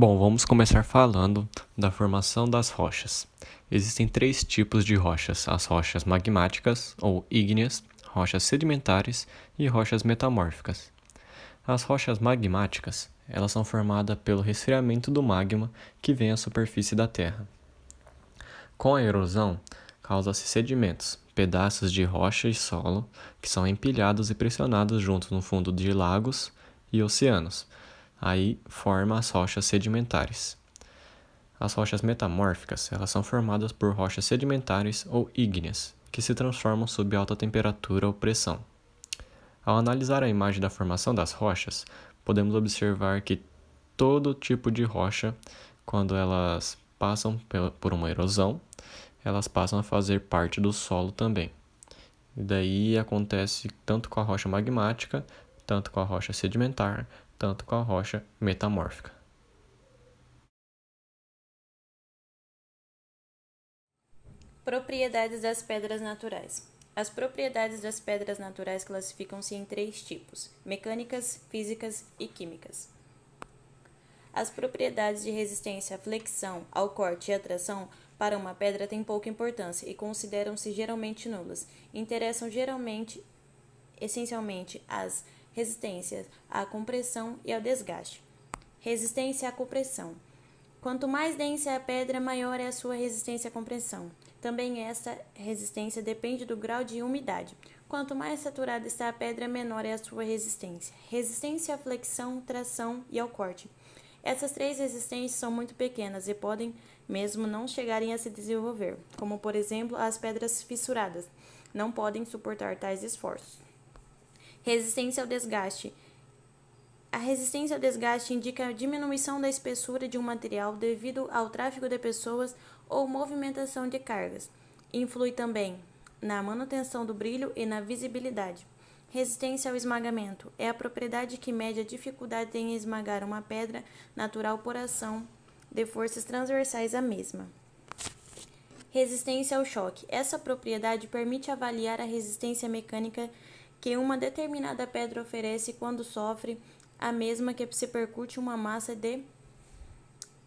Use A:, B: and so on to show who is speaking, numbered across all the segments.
A: Bom, vamos começar falando da formação das rochas. Existem 3 tipos de rochas: as rochas magmáticas ou ígneas, rochas sedimentares e rochas metamórficas. As rochas magmáticas, elas são formadas pelo resfriamento do magma que vem à superfície da Terra. Com a erosão, causa-se sedimentos, pedaços de rocha e solo que são empilhados e pressionados juntos no fundo de lagos e oceanos. Aí forma as rochas sedimentares. As rochas metamórficas, elas são formadas por rochas sedimentares ou ígneas, que se transformam sob alta temperatura ou pressão. Ao analisar a imagem da formação das rochas, podemos observar que todo tipo de rocha, quando elas passam por uma erosão, elas passam a fazer parte do solo também. E daí acontece tanto com a rocha magmática, tanto com a rocha sedimentar, tanto com a rocha metamórfica.
B: Propriedades das pedras naturais. As propriedades das pedras naturais classificam-se em 3 tipos: mecânicas, físicas e químicas. As propriedades de resistência à flexão, ao corte e à tração para uma pedra têm pouca importância e consideram-se geralmente nulas. Interessam essencialmente as resistências à compressão e ao desgaste. Resistência à compressão. Quanto mais densa é a pedra, maior é a sua resistência à compressão. Também esta resistência depende do grau de umidade. Quanto mais saturada está a pedra, menor é a sua resistência. Resistência à flexão, tração e ao corte. Essas 3 resistências são muito pequenas e podem mesmo não chegarem a se desenvolver, como por exemplo as pedras fissuradas, não podem suportar tais esforços. Resistência ao desgaste. A resistência ao desgaste indica a diminuição da espessura de um material devido ao tráfego de pessoas ou movimentação de cargas. Influi também na manutenção do brilho e na visibilidade. Resistência ao esmagamento é a propriedade que mede a dificuldade em esmagar uma pedra natural por ação de forças transversais à mesma. Resistência ao choque. Essa propriedade permite avaliar a resistência mecânica que uma determinada pedra oferece quando sofre a mesma que se percute uma massa de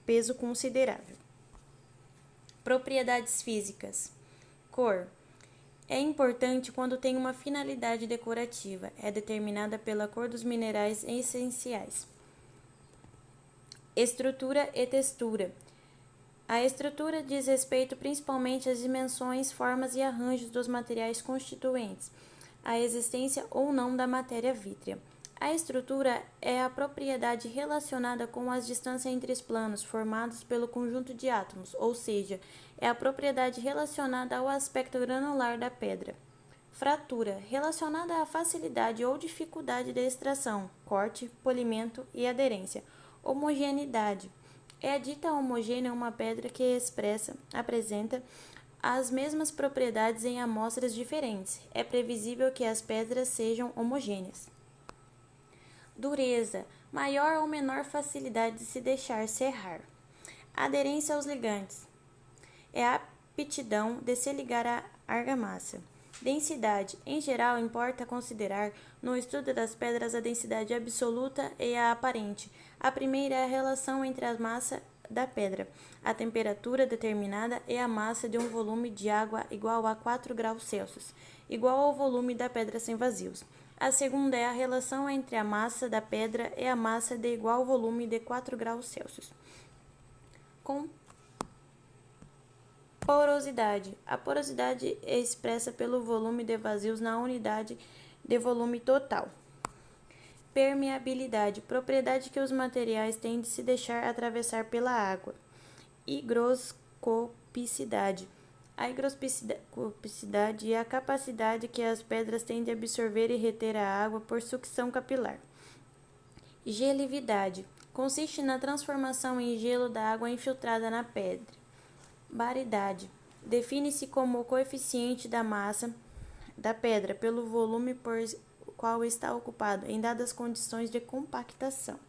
B: peso considerável. Propriedades físicas. Cor. É importante quando tem uma finalidade decorativa. É determinada pela cor dos minerais essenciais. Estrutura e textura. A estrutura diz respeito principalmente às dimensões, formas e arranjos dos materiais constituintes, a existência ou não da matéria vítrea. A estrutura é a propriedade relacionada com as distâncias entre os planos formados pelo conjunto de átomos, ou seja, é a propriedade relacionada ao aspecto granular da pedra. Fratura, relacionada à facilidade ou dificuldade de extração, corte, polimento e aderência. Homogeneidade. É dita homogênea uma pedra que apresenta as mesmas propriedades em amostras diferentes. É previsível que as pedras sejam homogêneas. Dureza, maior ou menor facilidade de se deixar serrar. Aderência aos ligantes, é a aptidão de se ligar à argamassa. Densidade, em geral, importa considerar no estudo das pedras a densidade absoluta e a aparente. A primeira é a relação entre a massa da pedra, a temperatura determinada e a massa de um volume de água igual a 4 graus Celsius, igual ao volume da pedra sem vazios. A segunda é a relação entre a massa da pedra e a massa de igual volume de 4 graus Celsius. Com porosidade. A porosidade é expressa pelo volume de vazios na unidade de volume total. Permeabilidade, propriedade que os materiais têm de se deixar atravessar pela água. Higroscopicidade. A higroscopicidade é a capacidade que as pedras têm de absorver e reter a água por sucção capilar. Gelividade. Consiste na transformação em gelo da água infiltrada na pedra. Baridade. Define-se como o coeficiente da massa da pedra pelo volume por qual está ocupado em dadas condições de compactação.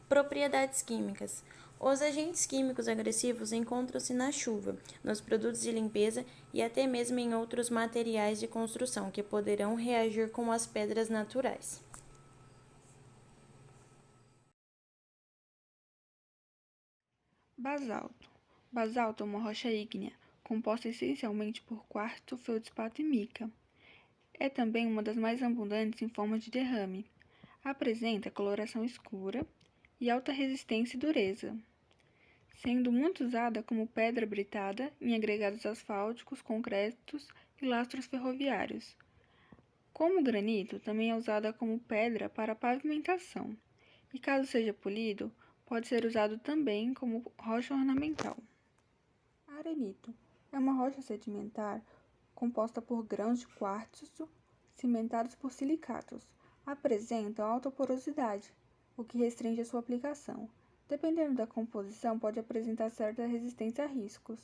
B: Propriedades químicas. Os agentes químicos agressivos encontram-se na chuva, nos produtos de limpeza e até mesmo em outros materiais de construção que poderão reagir com as pedras naturais.
C: Basalto. Basalto é uma rocha ígnea, composta essencialmente por quartzo, feldspato e mica. É também uma das mais abundantes em forma de derrame. Apresenta coloração escura e alta resistência e dureza, sendo muito usada como pedra britada em agregados asfálticos, concretos e lastros ferroviários. Como granito, também é usada como pedra para pavimentação, e caso seja polido, pode ser usado também como rocha ornamental. Arenito é uma rocha sedimentar composta por grãos de quartzo cimentados por silicatos. Apresenta alta porosidade, o que restringe a sua aplicação. Dependendo da composição, pode apresentar certa resistência a riscos.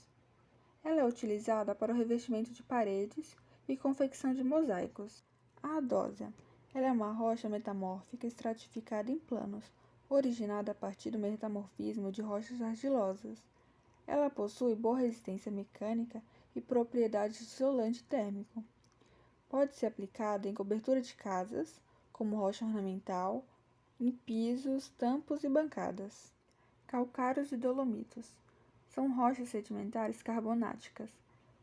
C: Ela é utilizada para o revestimento de paredes e confecção de mosaicos. A adósia. Ela é uma rocha metamórfica estratificada em planos, originada a partir do metamorfismo de rochas argilosas. Ela possui boa resistência mecânica e propriedades de isolante térmico. Pode ser aplicada em cobertura de casas, como rocha ornamental, em pisos, tampos e bancadas. Calcários e dolomitos. São rochas sedimentares carbonáticas,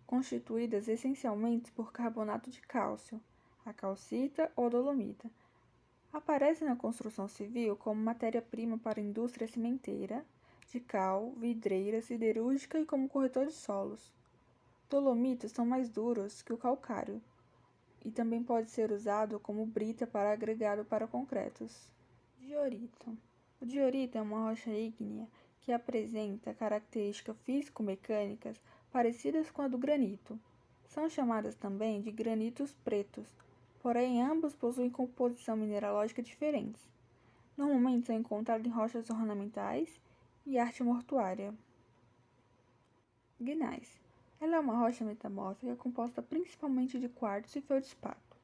C: constituídas essencialmente por carbonato de cálcio, a calcita ou dolomita. Aparece na construção civil como matéria-prima para a indústria cimenteira, de cal, vidreira, siderúrgica e como corretor de solos. Dolomitos são mais duros que o calcário e também pode ser usado como brita para agregado para concretos. Diorito. O diorito é uma rocha ígnea que apresenta características físico-mecânicas parecidas com a do granito. São chamadas também de granitos pretos, porém ambos possuem composição mineralógica diferentes. Normalmente são encontrados em rochas ornamentais e arte mortuária. Gneiss. Ela é uma rocha metamórfica composta principalmente de quartzo e feldspato.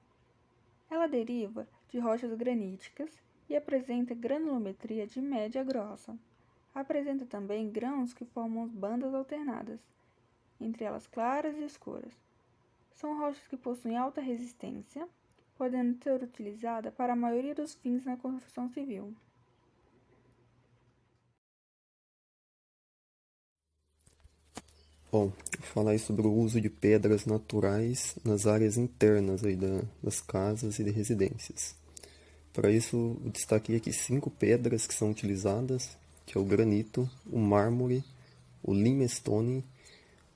C: Ela deriva de rochas graníticas e apresenta granulometria de média a grossa. Apresenta também grãos que formam bandas alternadas, entre elas claras e escuras. São rochas que possuem alta resistência, podendo ser utilizada para a maioria dos fins na construção civil.
D: Bom, vou falar aí sobre o uso de pedras naturais nas áreas internas aí das casas e de residências. Para isso, eu destaquei aqui 5 pedras que são utilizadas, que é o granito, o mármore, o limestone,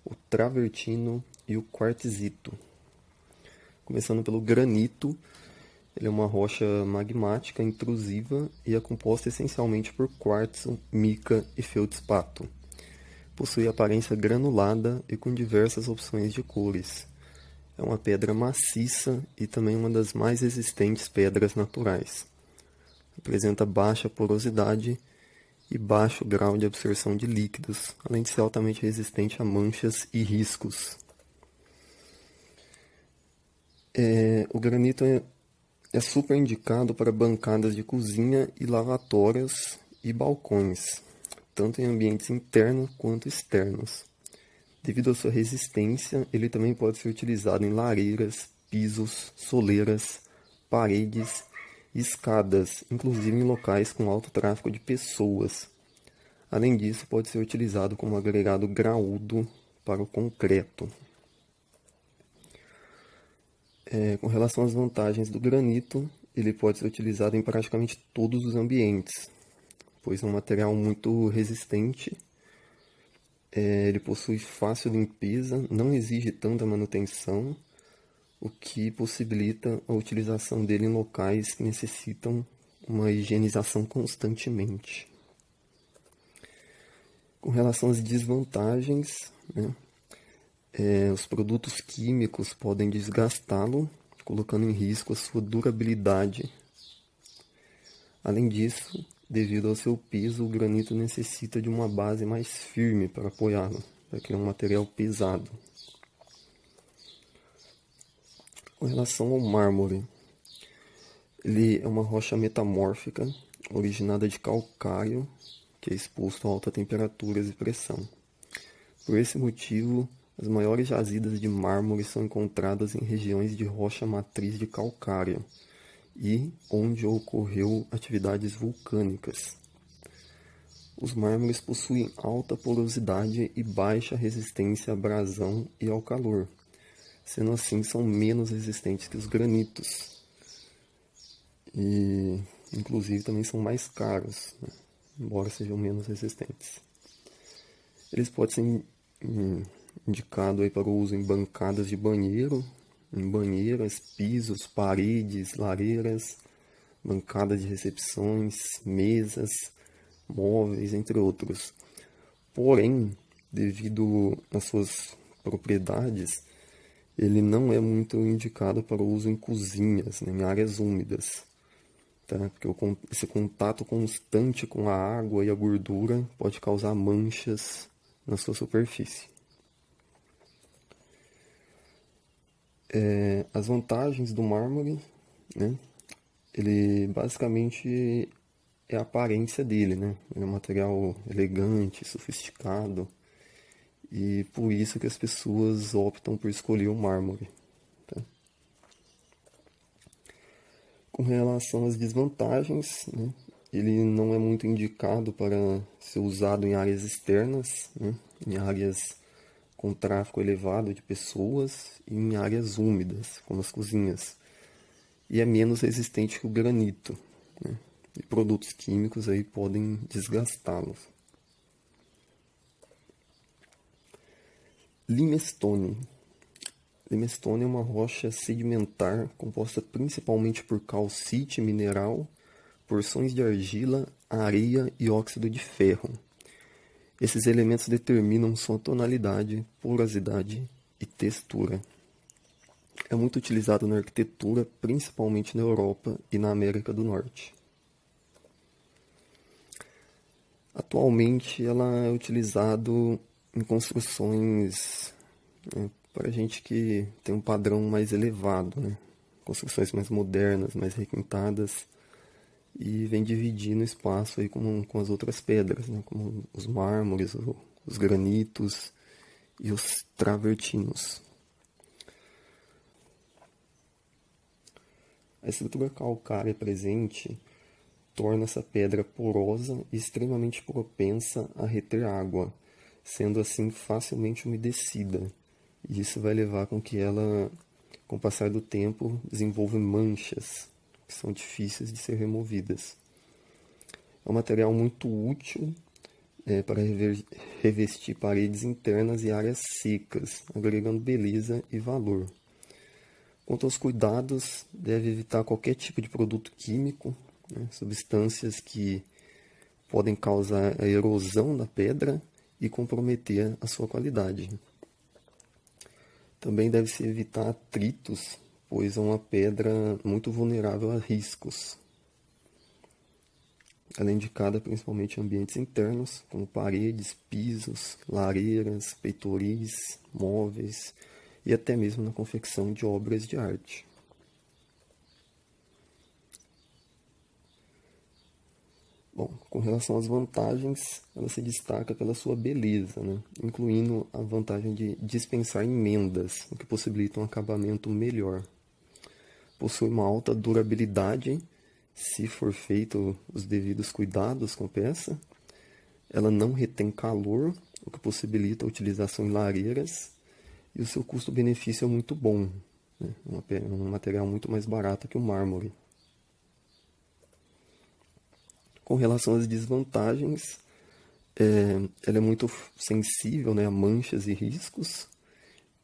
D: o travertino e o quartzito. Começando pelo granito, ele é uma rocha magmática intrusiva e é composta essencialmente por quartzo, mica e feldspato. Possui aparência granulada e com diversas opções de cores. É uma pedra maciça e também uma das mais resistentes pedras naturais. Apresenta baixa porosidade e baixo grau de absorção de líquidos, além de ser altamente resistente a manchas e riscos. O granito é super indicado para bancadas de cozinha e lavatórios e balcões, tanto em ambientes internos quanto externos. Devido à sua resistência, ele também pode ser utilizado em lareiras, pisos, soleiras, paredes e escadas, inclusive em locais com alto tráfego de pessoas. Além disso, pode ser utilizado como agregado graúdo para o concreto. Com relação às vantagens do granito, ele pode ser utilizado em praticamente todos os ambientes, pois é um material muito resistente, ele possui fácil limpeza, não exige tanta manutenção, o que possibilita a utilização dele em locais que necessitam uma higienização constantemente. Com relação às desvantagens, os produtos químicos podem desgastá-lo, colocando em risco a sua durabilidade. Além disso, devido ao seu peso, o granito necessita de uma base mais firme para apoiá-lo, já que é um material pesado. Com relação ao mármore, ele é uma rocha metamórfica, originada de calcário, que é exposto a altas temperaturas e pressão. Por esse motivo, as maiores jazidas de mármore são encontradas em regiões de rocha matriz de calcário e onde ocorreu atividades vulcânicas. Os mármores possuem alta porosidade e baixa resistência à abrasão e ao calor. Sendo assim, são menos resistentes que os granitos. E, inclusive, também são mais caros, né? Embora sejam menos resistentes. Eles podem ser indicados aí para o uso em bancadas de banheiro, em banheiras, pisos, paredes, lareiras, bancadas de recepções, mesas, móveis, entre outros. Porém, devido às suas propriedades, ele não é muito indicado para o uso em cozinhas, né, em áreas úmidas, tá? Porque esse contato constante com a água e a gordura pode causar manchas na sua superfície. As vantagens do mármore, né? Ele basicamente é a aparência dele, né? Ele é um material elegante, sofisticado, e por isso que as pessoas optam por escolher o mármore, tá? Com relação às desvantagens, né? Ele não é muito indicado para ser usado em áreas externas, né? Em áreas com tráfego elevado de pessoas e em áreas úmidas, como as cozinhas. E é menos resistente que o granito, né? E produtos químicos aí podem desgastá-los. Limestone. Limestone é uma rocha sedimentar composta principalmente por calcite mineral, porções de argila, areia e óxido de ferro. Esses elementos determinam sua tonalidade, porosidade e textura. É muito utilizado na arquitetura, principalmente na Europa e na América do Norte. Atualmente, ela é utilizado em construções, né, para gente que tem um padrão mais elevado, né? Construções mais modernas, mais requintadas, e vem dividindo o espaço aí com as outras pedras, né? Como os mármores, os granitos e os travertinos. A estrutura calcária presente torna essa pedra porosa e extremamente propensa a reter água, sendo assim facilmente umedecida. E isso vai levar com que ela, com o passar do tempo, desenvolva manchas que são difíceis de ser removidas. É um material muito útil para revestir paredes internas e áreas secas, agregando beleza e valor. Quanto aos cuidados, deve evitar qualquer tipo de produto químico, né, substâncias que podem causar a erosão da pedra e comprometer a sua qualidade. Também deve-se evitar atritos, pois é uma pedra muito vulnerável a riscos. Ela é indicada principalmente em ambientes internos, como paredes, pisos, lareiras, peitoris, móveis e até mesmo na confecção de obras de arte. Bom, com relação às vantagens, ela se destaca pela sua beleza, né? Incluindo a vantagem de dispensar emendas, o que possibilita um acabamento melhor. Possui uma alta durabilidade, se for feito os devidos cuidados com a peça. Ela não retém calor, o que possibilita a utilização em lareiras, e o seu custo-benefício é muito bom, né? Um material muito mais barato que o mármore. Com relação às desvantagens, ela é muito sensível, né, a manchas e riscos,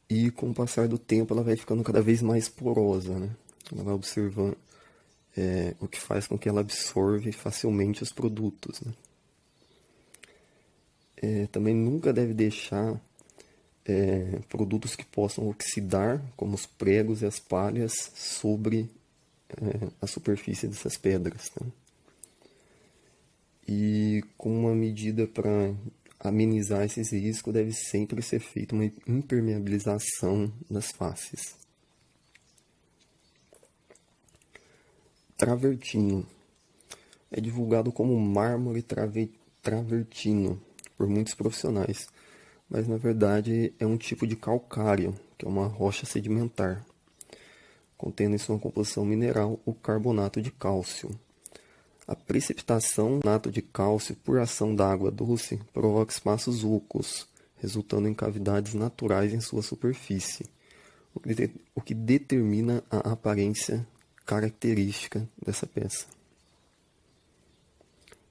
D: e com o passar do tempo ela vai ficando cada vez mais porosa, né? Ela vai observando, o que faz com que ela absorve facilmente os produtos, né? Também nunca deve deixar produtos que possam oxidar, como os pregos e as palhas, sobre a superfície dessas pedras, né? E com uma medida para amenizar esses riscos, deve sempre ser feita uma impermeabilização das faces. Travertino. É divulgado como mármore travertino por muitos profissionais, mas na verdade é um tipo de calcário, que é uma rocha sedimentar, contendo em sua composição mineral o carbonato de cálcio. A precipitação nato de cálcio por ação da água doce provoca espaços ocos, resultando em cavidades naturais em sua superfície, o que determina a aparência característica dessa peça.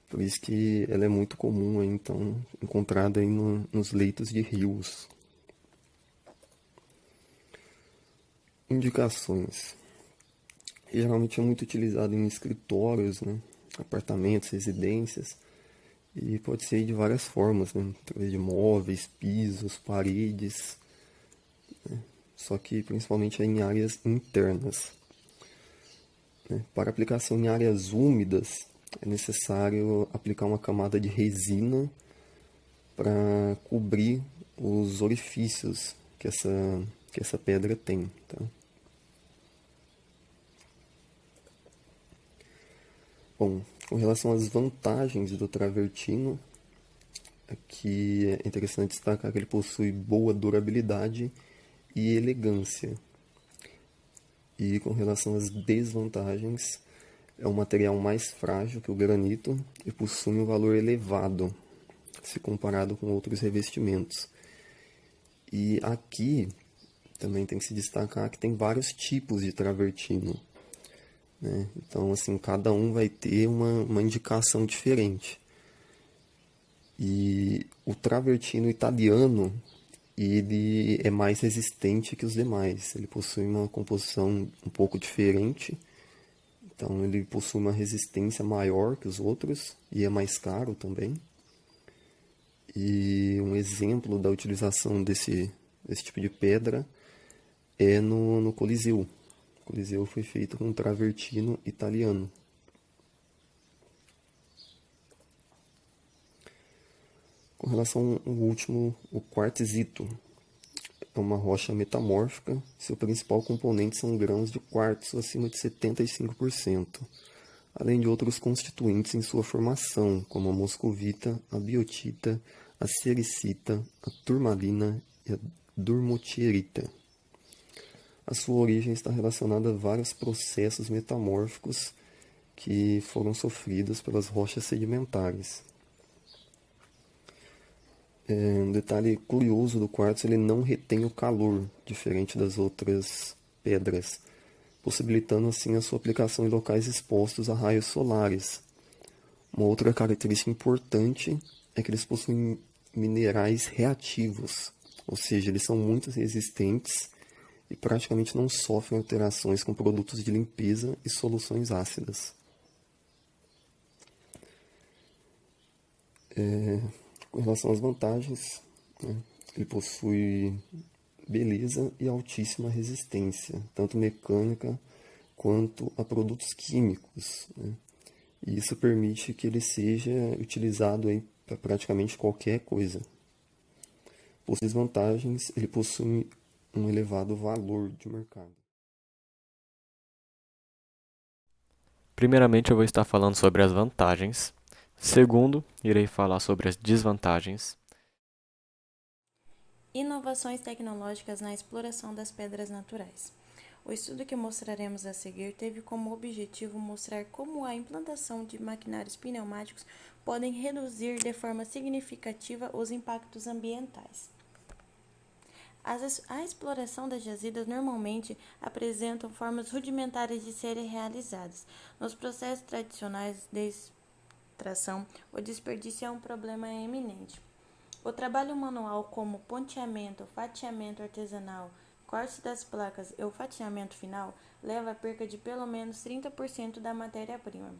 D: Por isso que ela é muito comum, então, encontrada aí nos leitos de rios. Indicações. Geralmente é muito utilizado em escritórios, né? Apartamentos, residências, e pode ser de várias formas, né? Através de móveis, pisos, paredes, né? Só que principalmente é em áreas internas, né? Para aplicação em áreas úmidas, é necessário aplicar uma camada de resina para cobrir os orifícios que essa pedra tem, tá? Bom, com relação às vantagens do travertino, aqui é interessante destacar que ele possui boa durabilidade e elegância. E com relação às desvantagens, é um material mais frágil que o granito e possui um valor elevado, se comparado com outros revestimentos. E aqui também tem que se destacar que tem vários tipos de travertino, né? Então, assim, cada um vai ter uma indicação diferente. E o travertino italiano, ele é mais resistente que os demais. Ele possui uma composição um pouco diferente. Então, ele possui uma resistência maior que os outros e é mais caro também. E um exemplo da utilização desse tipo de pedra é no Coliseu. O Coliseu foi feito com um travertino italiano. Com relação ao último, o quartzito. É uma rocha metamórfica. Seu principal componente são grãos de quartzo acima de 75%, além de outros constituintes em sua formação, como a moscovita, a biotita, a sericita, a turmalina e a durmotierita. A sua origem está relacionada a vários processos metamórficos que foram sofridos pelas rochas sedimentares. Um detalhe curioso do quartzo, ele não retém o calor, diferente das outras pedras, possibilitando assim a sua aplicação em locais expostos a raios solares. Uma outra característica importante é que eles possuem minerais reativos, ou seja, eles são muito resistentes e praticamente não sofrem alterações com produtos de limpeza e soluções ácidas. Com relação às vantagens, né, ele possui beleza e altíssima resistência, tanto mecânica quanto a produtos químicos, né? E isso permite que ele seja utilizado para praticamente qualquer coisa. Por desvantagens, ele possui um elevado valor de mercado.
A: Primeiramente, eu vou estar falando sobre as vantagens. Segundo, irei falar sobre as desvantagens.
B: Inovações tecnológicas na exploração das pedras naturais. O estudo que mostraremos a seguir teve como objetivo mostrar como a implantação de maquinários pneumáticos podem reduzir de forma significativa os impactos ambientais. A exploração das jazidas normalmente apresentam formas rudimentares de serem realizadas. Nos processos tradicionais de extração, o desperdício é um problema eminente. O trabalho manual, como ponteamento, fatiamento artesanal, corte das placas e o fatiamento final, leva à perca de pelo menos 30% da matéria-prima.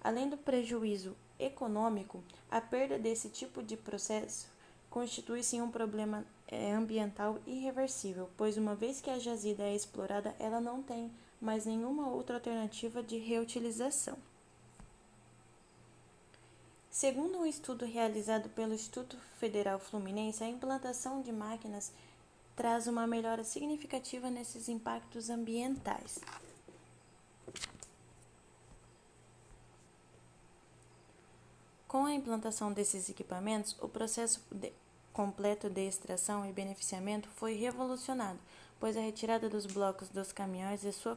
B: Além do prejuízo econômico, a perda desse tipo de processo constitui-se um problema ambiental irreversível, pois uma vez que a jazida é explorada, ela não tem mais nenhuma outra alternativa de reutilização. Segundo um estudo realizado pelo Instituto Federal Fluminense, a implantação de máquinas traz uma melhora significativa nesses impactos ambientais. Com a implantação desses equipamentos, o processo completo de extração e beneficiamento foi revolucionado, pois a retirada dos blocos dos caminhões e sua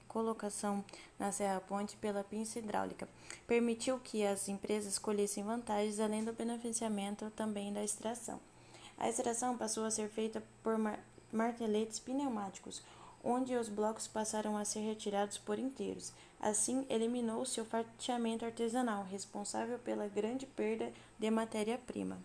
B: colocação na serra-ponte pela pinça hidráulica permitiu que as empresas colhessem vantagens além do beneficiamento também da extração. A extração passou a ser feita por marteletes pneumáticos, onde os blocos passaram a ser retirados por inteiros. Assim, eliminou-se o fatiamento artesanal, responsável pela grande perda de matéria-prima.